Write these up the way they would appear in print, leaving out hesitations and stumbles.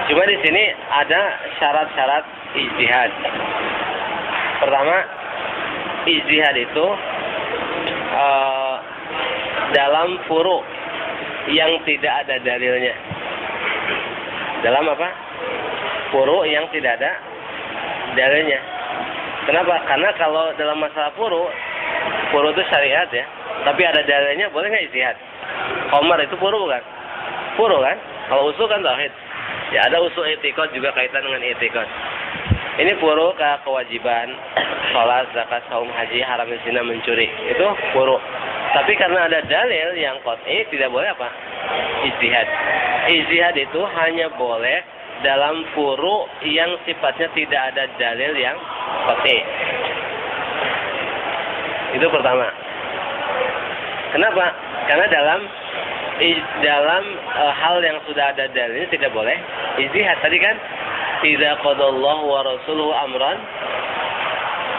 Cuma di sini ada syarat-syarat ijtihad. Pertama, ijtihad itu dalam furu yang tidak ada dalilnya. Dalam apa? Furu yang tidak ada dalilnya. Kenapa? Karena kalau dalam masalah furu itu syariat ya, tapi ada dalilnya, boleh nggak ijtihad? Qamar itu furu bukan? Furu kan? Kalau usul kan tauhid. Ya ada usul i'tiqad juga kaitan dengan i'tiqad. Ini furu kewajiban sholat, zakat, saum, haji, haram zina, mencuri. Itu furu. Tapi karena ada dalil yang qat'i, tidak boleh apa? Ijtihad. Ijtihad itu hanya boleh dalam furu yang sifatnya tidak ada dalil yang qat'i. Itu pertama. Kenapa? Karena dalam hal yang sudah ada dalilnya tidak boleh ijtihad. Tadi kan idza qadallahu wa rasuluhu amran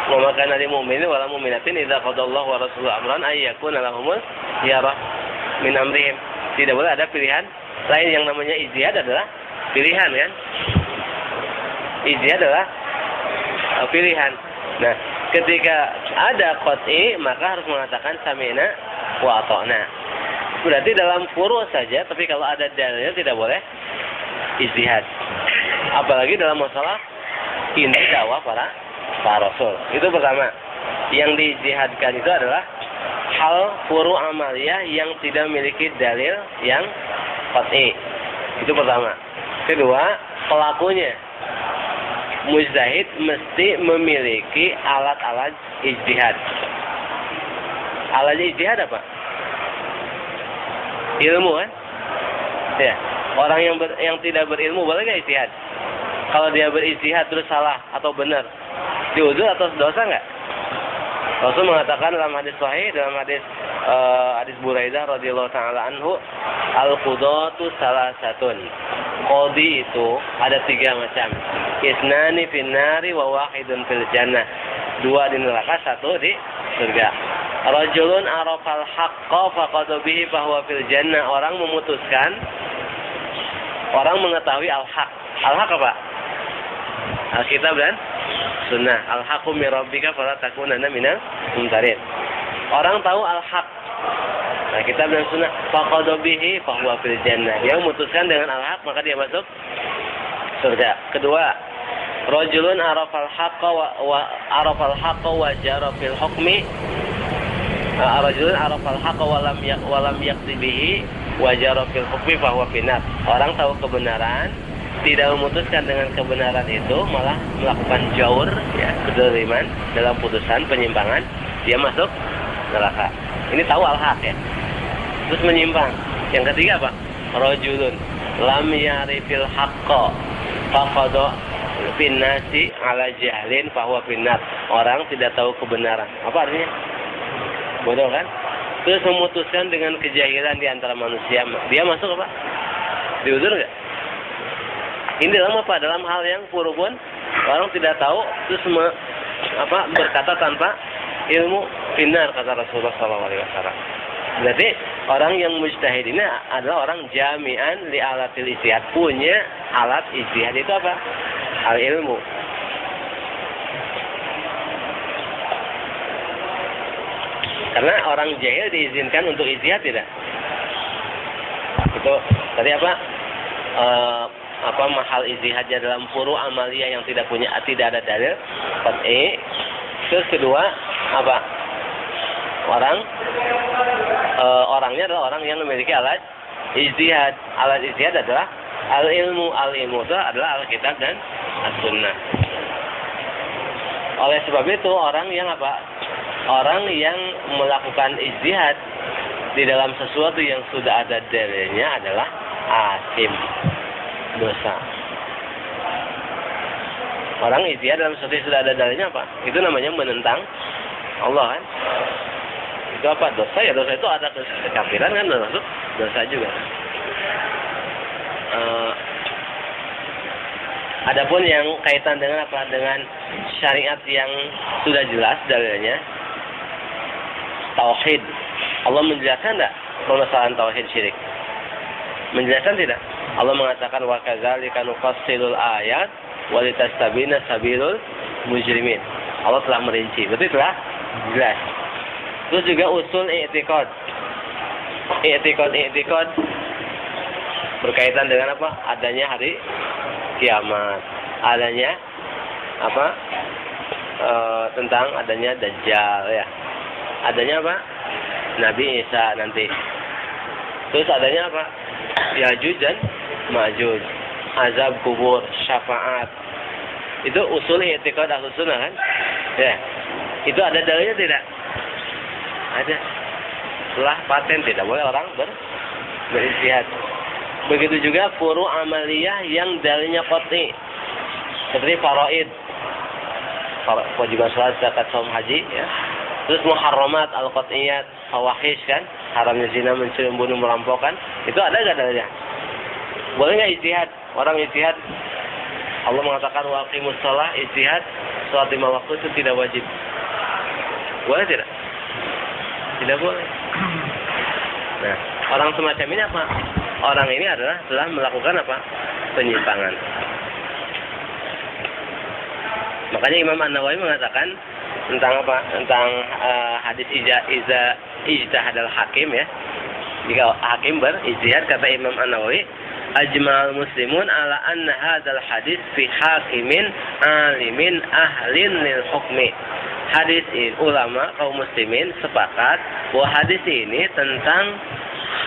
wa ma kana lil mu'minin wa lil mu'minatin idza qadallahu wa rasuluhu amran ay yakuna lahumul khiyarah min amrihim. Tidak boleh ada pilihan lain. Yang namanya ijtihad adalah pilihan kan? Ijtihad adalah pilihan. Nah, ketika ada qat'i maka harus mengatakan sami'na wa ata'na. Berarti dalam furu saja, tapi kalau ada dalilnya tidak boleh ijtihad. Apalagi dalam masalah inti dakwah para rasul. Itu pertama. Yang diijtihadkan itu adalah hal furu amaliyah yang tidak memiliki dalil yang qat'i. Itu pertama. Kedua, pelakunya mujtahid mesti memiliki alat-alat ijtihad. Alat ijtihad apa? Ilmu kan? Ya. Orang yang tidak berilmu boleh nggak ijtihad? Kalau dia berijtihad terus salah atau benar, diuzur atau dosa nggak? Rasul mengatakan dalam hadis sahih, dalam hadis Buraidah radhiyallahu taala anhu, al-qudatu salasatun. Qadi itu ada 3 macam. Isnani finnari wa wahidun fil jannah. 2 di neraka, 1 di surga. Rajulun arafal haqqa faqad bihi fahuwa fil jannah. Orang memutuskan, orang mengetahui al-haq. Al-haq apa? Alkitab dan sunnah. Al-haqqu min rabbika fala takunanna minal mumtarin. Orang tahu al-haq. Nah, kitab dan sunnah, faqad bihi fahuwa fil jannah. Dia memutuskan dengan al-haq, maka dia masuk surga. Kedua, rajulun arafal haqqa wa jara fil hukmi. Rajulun arafal haqqa wa lam yaqdi bihi wa jara fil hukmi fahuwa finnar. Orang tahu kebenaran, tidak memutuskan dengan kebenaran itu, malah melakukan jaur, ya, kedzaliman dalam putusan, penyimpangan, dia masuk neraka. Ini tahu al-haq ya. Terus menyimpang. Yang ketiga apa? Rajulun lam yarifil haqqa faqada finnasi ala jahlin fahuwa finnar. Orang tidak tahu kebenaran. Apa artinya? Bodoh kan? Terus memutuskan dengan kejahilan di antara manusia. Dia masuk apa? Diuzur nggak? Ini dalam apa? Dalam hal yang furu pun orang tidak tahu, terus berkata tanpa ilmu, finnar, kata Rasulullah SAW. Berarti orang yang mujtahid ini adalah orang jami'an li alatil ijtihad. Punya alat ijtihad itu apa? Al ilmu. Karena orang jahil diizinkan untuk ijtihad tidak? Itu tadi apa? Mahal ijtihadnya dalam furu amaliyah yang tidak ada dalil. Terus kedua apa? Orangnya adalah orang yang memiliki alat ijtihad. Alat ijtihad adalah al-ilmu. Al-ilmu itu adalah Alkitab dan As-Sunnah. Oleh sebab itu orang yang apa? Orang yang melakukan ijtihad di dalam sesuatu yang sudah ada dalilnya adalah asim, dosa. Orang ijtihad dalam sesuatu yang sudah ada dalilnya apa? Itu namanya menentang Allah kan? Itu apa? Dosa ya, dosa itu ada kekafiran kan, termasuk dosa juga. Adapun yang kaitan dengan apa? Dengan syariat yang sudah jelas dalilnya, tauhid. Allah menjelaskan enggak permasalahan tauhid syirik? Menjelaskan tidak? Allah mengatakan wa kadzalika nufassilul ayat wa litastabina sabilul mujrimin. Allah telah merinci, berarti telah jelas. Terus juga usul i'tiqad. I'tiqad berkaitan dengan apa? Adanya hari kiamat, adanya apa? Tentang adanya Dajjal ya. Adanya apa? Nabi Isa nanti. Terus adanya apa? Yajuj dan Majuj, azab kubur, syafaat. Itu usul i'tiqad Ahlus Sunnah kan? Ya. Itu ada dalilnya tidak? Ada. Setelah paten tidak boleh orang beristihad. Begitu juga furu amaliyah yang dalilnya qat'i. Seperti faraid. Kewajiban salat, zakat, saum, haji ya. Terus muharramat al-qat'iyat, fawahish kan, haramnya zina, mencuri, membunuh, merampokkan. Itu ada enggak dalilnya? Boleh enggak ijtihad? Orang ijtihad Allah mengatakan wa aqimus shalah, ijtihad salat 5 waktu itu tidak wajib. Boleh tidak? Tidak boleh. Nah, orang semacam ini apa? Orang ini adalah telah melakukan apa? Penyimpangan. Makanya Imam An-Nawawi mengatakan tentang apa? Tentang hadis ijtihadal hakim ya. Jika hakim berijtihad, kata Imam An-Nawawi, ajma'al muslimun ala anna hadzal hadis fi hakimin alimin ahlin lil hukmi. Hadis ini ulama kaum muslimin sepakat bahwa hadis ini tentang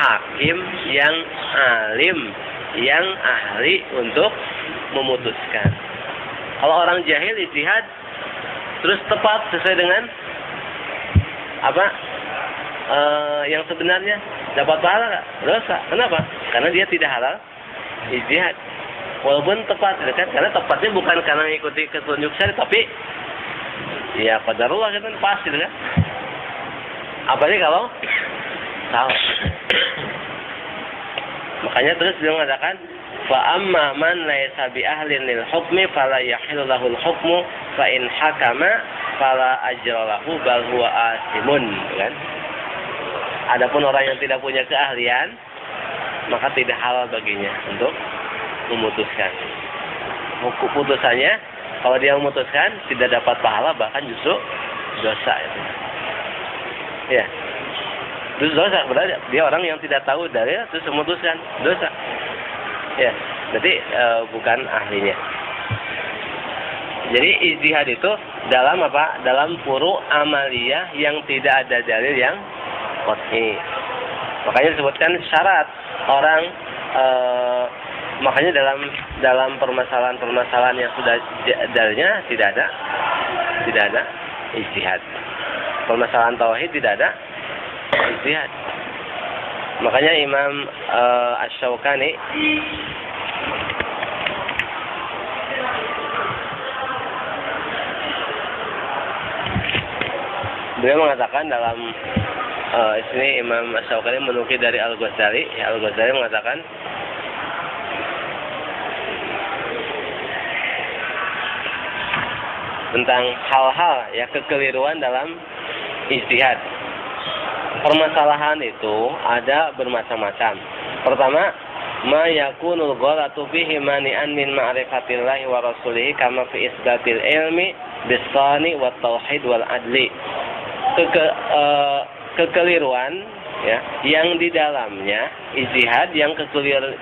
hakim yang alim, yang ahli untuk memutuskan. Kalau orang jahil ijtihad terus tepat sesuai dengan apa yang sebenarnya, dapat pahala nggak? Dosa. Kenapa? Karena dia tidak halal ijtihad. Walaupun tepat, kan? Karena tepatnya bukan karena mengikuti petunjuk syariat, tapi ya qadarullah kan pas gitu kan. Apalagi kalau salah. Makanya terus dia mengatakan fa amma man laysa bi ahlin lil hukmi fala yahillu lahul hukmu fa in hakama fala ajra lahu bal huwa asimun, kan? Adapun orang yang tidak punya keahlian, maka tidak halal baginya untuk memutuskan. Putusannya, kalau dia memutuskan tidak dapat pahala, bahkan justru dosa itu. Ya, terus dosa berarti dia orang yang tidak tahu dalil terus memutuskan, dosa. Ya, berarti bukan ahlinya. Jadi ijtihad itu dalam apa? Dalam furu amaliyah yang tidak ada dalil yang qat'i. Makanya disebutkan syarat orang makanya dalam permasalahan yang sudah dalilnya tidak ada ijtihad. Permasalahan tauhid tidak ada ijtihad. Makanya Imam Asy-Syaukani beliau mengatakan dalam sini Imam Asy-Syaukani menukil dari Al-Ghazali. Al-Ghazali mengatakan tentang hal-hal ya kekeliruan dalam ijtihad. Permasalahan itu ada bermacam-macam. Pertama, ma yakunul ghalatu fihi mani'an min ma'rifatillahi wa rasulihi kama fi isbatil ilmi bis-sani wat tauhid wal adli. Kekeliruan ya yang di dalamnya ijtihad, yang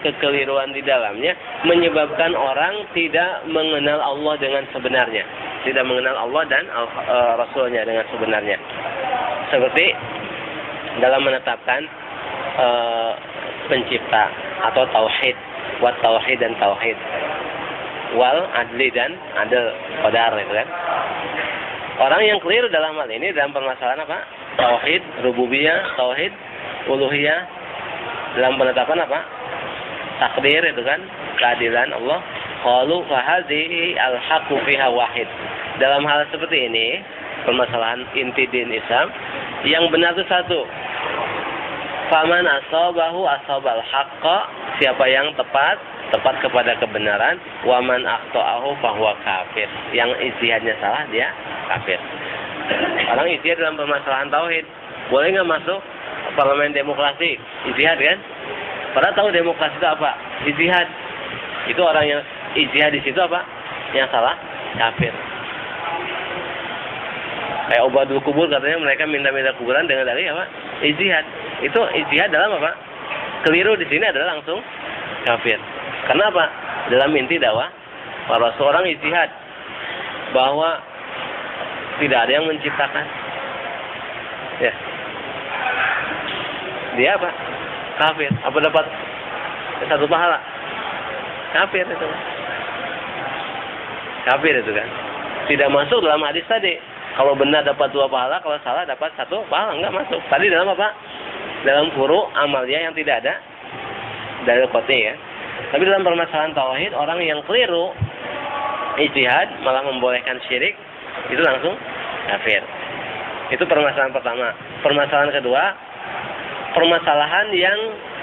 kekeliruan di dalamnya menyebabkan orang tidak mengenal Allah dengan sebenarnya, tidak mengenal Allah dan Rasulnya dengan sebenarnya, seperti dalam menetapkan pencipta atau tauhid, wat tauhid dan tauhid, wal adli dan adil, qadar itu kan. Orang yang keliru dalam hal ini dalam permasalahan apa? Tauhid rububiyah, tauhid uluhiyah, dalam penetapan apa? Takdir itu kan, keadilan Allah. Qalu fa hadhihi al-haqqu fiha wahid. Dalam hal seperti ini, permasalahan inti din Islam, yang benar itu satu. Faman asabahu asabal haqqa, siapa yang tepat kepada kebenaran, waman akhta'ahu fahuwa kafir. Yang ijtihadnya salah, dia kafir. Orang ijtihad dalam permasalahan tauhid, boleh nggak masuk parlemen demokrasi? Ijtihad kan? Padahal tahu demokrasi itu apa? ijtihad. Itu orang yang ijtihad di situ apa? Yang salah, kafir. Kayak ubadul kubur katanya mereka minta-minta kuburan dengan dalil apa? Ijtihad. Itu ijtihad dalam apa? Keliru di sini adalah langsung kafir. Karena apa? Dalam inti dakwah para seorang ijtihad bahwa tidak ada yang menciptakan. Ya. Dia apa? Kafir. Apa dapat satu pahala? Kafir itu. Kafir itu kan. Tidak masuk dalam hadis tadi. Kalau benar dapat 2 pahala, kalau salah dapat 1 pahala, enggak masuk. Tadi dalam apa? Dalam furu amalnya yang tidak ada dalil qat'i ya. Tapi dalam permasalahan tauhid, orang yang keliru ijtihad malah membolehkan syirik, itu langsung kafir. Itu permasalahan pertama. Permasalahan kedua, permasalahan yang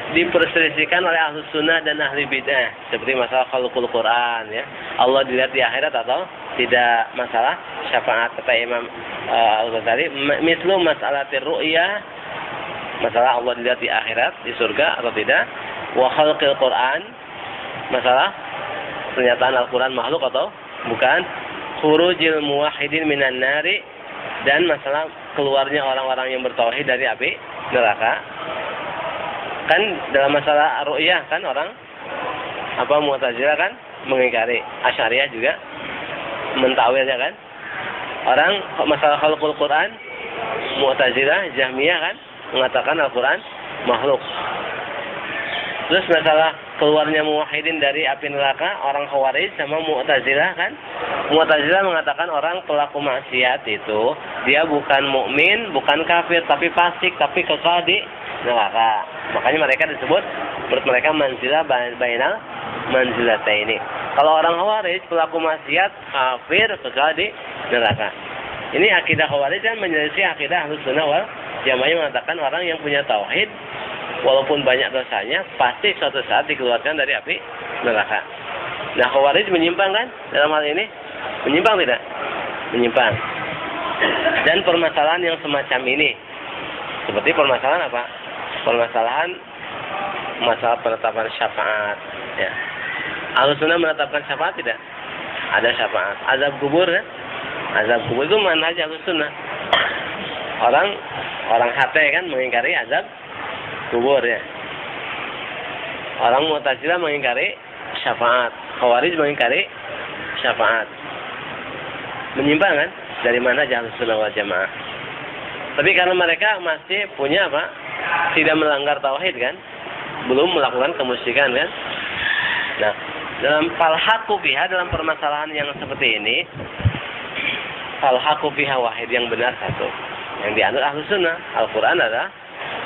diperselisihkan oleh ahli sunnah dan ahli bid'ah, seperti masalah khalqul Quran ya. Allah dilihat di akhirat atau tidak, masalah syafaat kata Imam Al-Ghazali, mislu mas'alatir ru'yah, masalah Allah dilihat di akhirat di surga atau tidak, wa khalqil Quran, masalah pernyataan Al-Quran makhluk atau bukan, khurujil muwahhidin minan nari, dan masalah keluarnya orang-orang yang bertauhid dari api neraka. Kan dalam masalah ru'yah kan orang apa Mu'tazilah kan mengingkari, Asy'ariyah juga mentawilnya kan. Orang masalah khalqul Quran, Mu'tazilah, Jahmiyah kan mengatakan Al-Quran makhluk. Terus masalah keluarnya muwahhidin dari api neraka, orang Khawarij sama Mu'tazilah kan. Mu'tazilah mengatakan orang pelaku maksiat itu dia bukan mukmin, bukan kafir, tapi fasik, tapi kekal di neraka. Makanya mereka disebut menurut mereka manzilah bainal manzilataini. Kalau orang Khawarij pelaku maksiat, kafir, kekal di neraka. Ini akidah Khawarij kan menyelisih akidah Ahlus Sunnah wal Jamaah yang mengatakan orang yang punya tauhid walaupun banyak dosanya pasti suatu saat dikeluarkan dari api neraka. Nah, Khawarij menyimpang kan dalam hal ini? Menyimpang tidak? Menyimpang. Dan permasalahan yang semacam ini seperti permasalahan apa? Permasalahan masalah penetapan syafaat ya. Ahlus Sunnah menetapkan syafaat tidak? Ada syafaat. Azab kubur kan? Azab kubur itu manhaj Ahlus Sunnah. Orang hate kan mengingkari azab kubur ya. Orang Mu'tazilah mengingkari syafaat. Khawarij mengingkari syafaat. Menyimpang kan? Dari mana Ahlus Sunnah wal Jamaah. Tapi karena mereka masih punya apa? Tidak melanggar tauhid kan? Belum melakukan kemusyrikan kan? Nah, dalam falhaku fiha, dalam permasalahan yang seperti ini, falhaku fiha wahid, yang benar satu. Yang dianut Ahlus Sunnah, Al-Quran adalah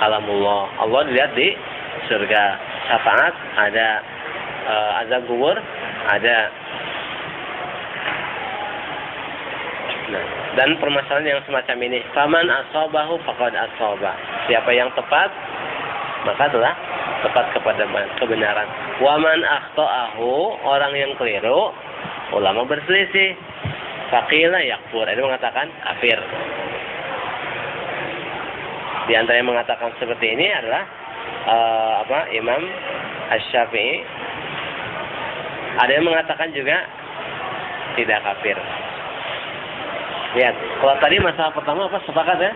kalamullah. Allah dilihat di surga. Syafaat ada, azab kubur ada. Nah, dan permasalahan yang semacam ini, faman asabahu faqad asaba. Siapa yang tepat, maka telah tepat kepada kebenaran. Waman akhta'ahu, orang yang keliru, ulama berselisih. Faqila yakfur, itu mengatakan kafir. Di antara yang mengatakan seperti ini adalah Imam Asy-Syafi'i. Ada yang mengatakan juga tidak kafir. Lihat, kalau tadi masalah pertama apa sepakat ya?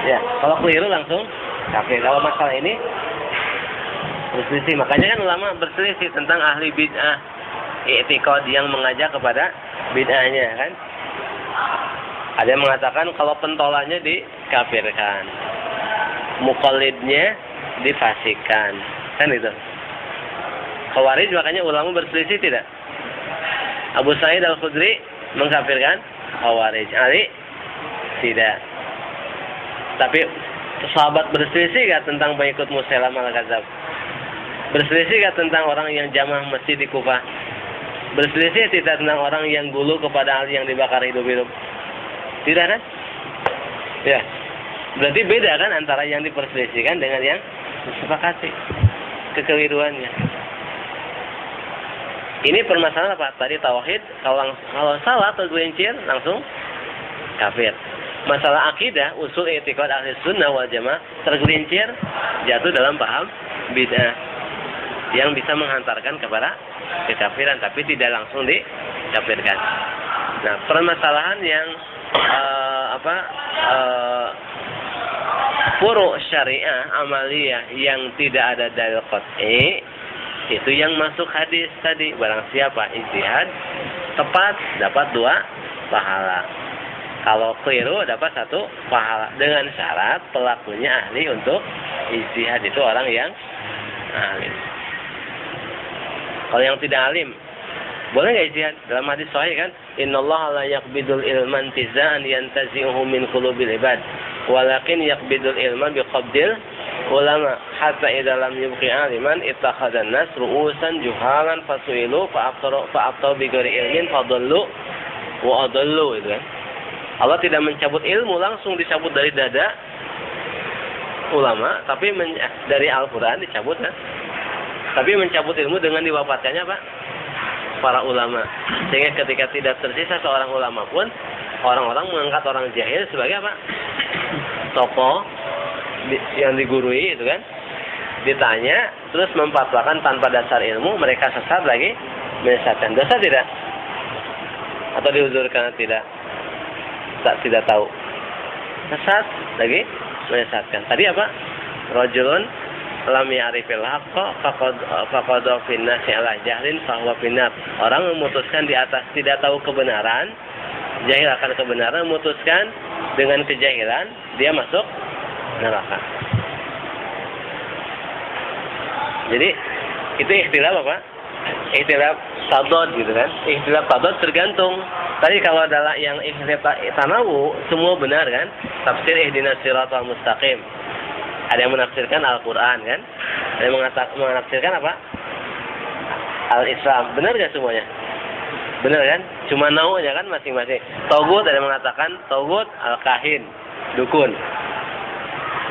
Ya, kalau keliru langsung kafir. Kalau masalah ini berselisih. Makanya kan ulama berselisih tentang ahli bid'ah, i'tiqad yang mengajak kepada bid'ahnya kan. Ada yang mengatakan kalau pentolannya dikafirkan, muqallidnya difasikan, kan itu. Khawarij makanya ulama berselisih tidak? Abu Sa'id Al-Khudri mengkafirkan Khawarij, Ali tidak. Tapi sahabat berselisih gak tentang pengikut Musailamah Al-Kadzdzab? Berselisih gak tentang orang yang jamah masjid di Kufah? Berselisih tidak tentang orang yang gulu kepada Ali yang dibakar hidup-hidup? Tidak kan? Ya. Berarti beda kan antara yang diperselisihkan dengan yang disepakati kekeliruannya. Ini permasalahan apa? Tadi tauhid, kalau salah atau gelincir langsung kafir. Masalah akidah, usul i'tiqad ahli sunnah wal jamaah tergelincir, jatuh dalam paham bid'ah. yang bisa menghantarkan kepada kekafiran, tapi tidak langsung dikafirkan. Nah, permasalahan yang furu' syariah amaliyah yang tidak ada dalil qat'i, itu yang masuk hadis tadi. Barang siapa ijtihad tepat dapat 2 pahala. Kalau keliru dapat 1 pahala, dengan syarat pelakunya ahli untuk ijtihad, itu orang yang alim. Kalau yang tidak alim, boleh nggak ijtihad? Dalam hadis sahih kan, innallaha la yaqbidul ilman tizaan yantazi'uhu min qulubil ibad, walakin yaqbidul ilman biqabdil ulama, hatta idza lam yubqi aliman ittakhadhan nas ru'usan juhalan fasu'ilu fa'aftaru bighairi ilmin fadallu wa adallu, itu kan. Allah tidak mencabut ilmu langsung dicabut dari dada ulama, tapi dari Al-Qur'an dicabut kan. Tapi mencabut ilmu dengan diwafatkannya Pak para ulama. Sehingga ketika tidak tersisa seorang ulama pun, orang-orang mengangkat orang jahil sebagai apa? Tokoh yang digurui, itu kan. Ditanya, terus memfatwakan tanpa dasar ilmu, mereka sesat lagi, menyesatkan. Dosa tidak? Atau diuzurkan tidak? Tidak tahu. Sesat lagi, menyesatkan. Tadi apa? Rajulun lam ya'rifil haqqa faqad fin nasi ala jahlin fahuwa finnar. Orang memutuskan di atas tidak tahu kebenaran, jahil akan kebenaran, memutuskan dengan kejahilan, dia masuk neraka. Jadi itu ikhtilaf apa? Ikhtilaf tadad, gitu kan. Ikhtilaf tadad tergantung. Tadi kalau adalah yang ikhtilaf tanawu, semua benar kan? Tafsir ihdinas siratal mustaqim. Ada yang menafsirkan Al-Qur'an kan? Ada yang menafsirkan apa? Al-Islam. Benar gak semuanya? Benar kan? Cuma naunya kan masing-masing. Togut ada yang mengatakan Togut al-kahin, dukun.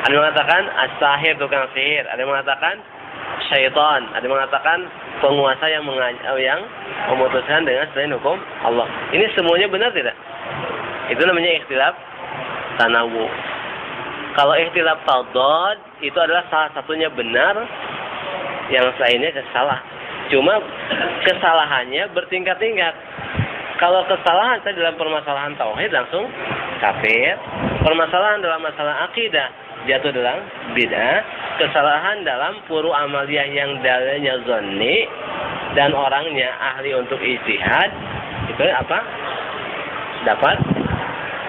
Ada yang mengatakan as-sahir, tukang sihir. Ada yang mengatakan syaitan. Ada yang mengatakan penguasa yang memutuskan dengan selain hukum Allah. Ini semuanya benar tidak? Itu namanya ikhtilaf tanawu. Kalau ikhtilaf tadad, itu adalah salah satunya benar, yang lainnya salah. Cuma kesalahannya bertingkat-tingkat. Kalau kesalahan saya dalam permasalahan tauhid langsung kafir. Permasalahan dalam masalah akidah jatuh dalam bid'ah. Kesalahan dalam furu' amaliyah yang dalilnya zonni dan orangnya ahli untuk ijtihad, itu apa? Dapat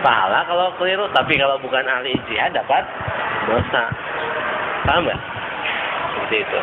pahala kalau keliru, tapi kalau bukan ahli ijtihad dapat dosa. Paham nggak? Seperti itu.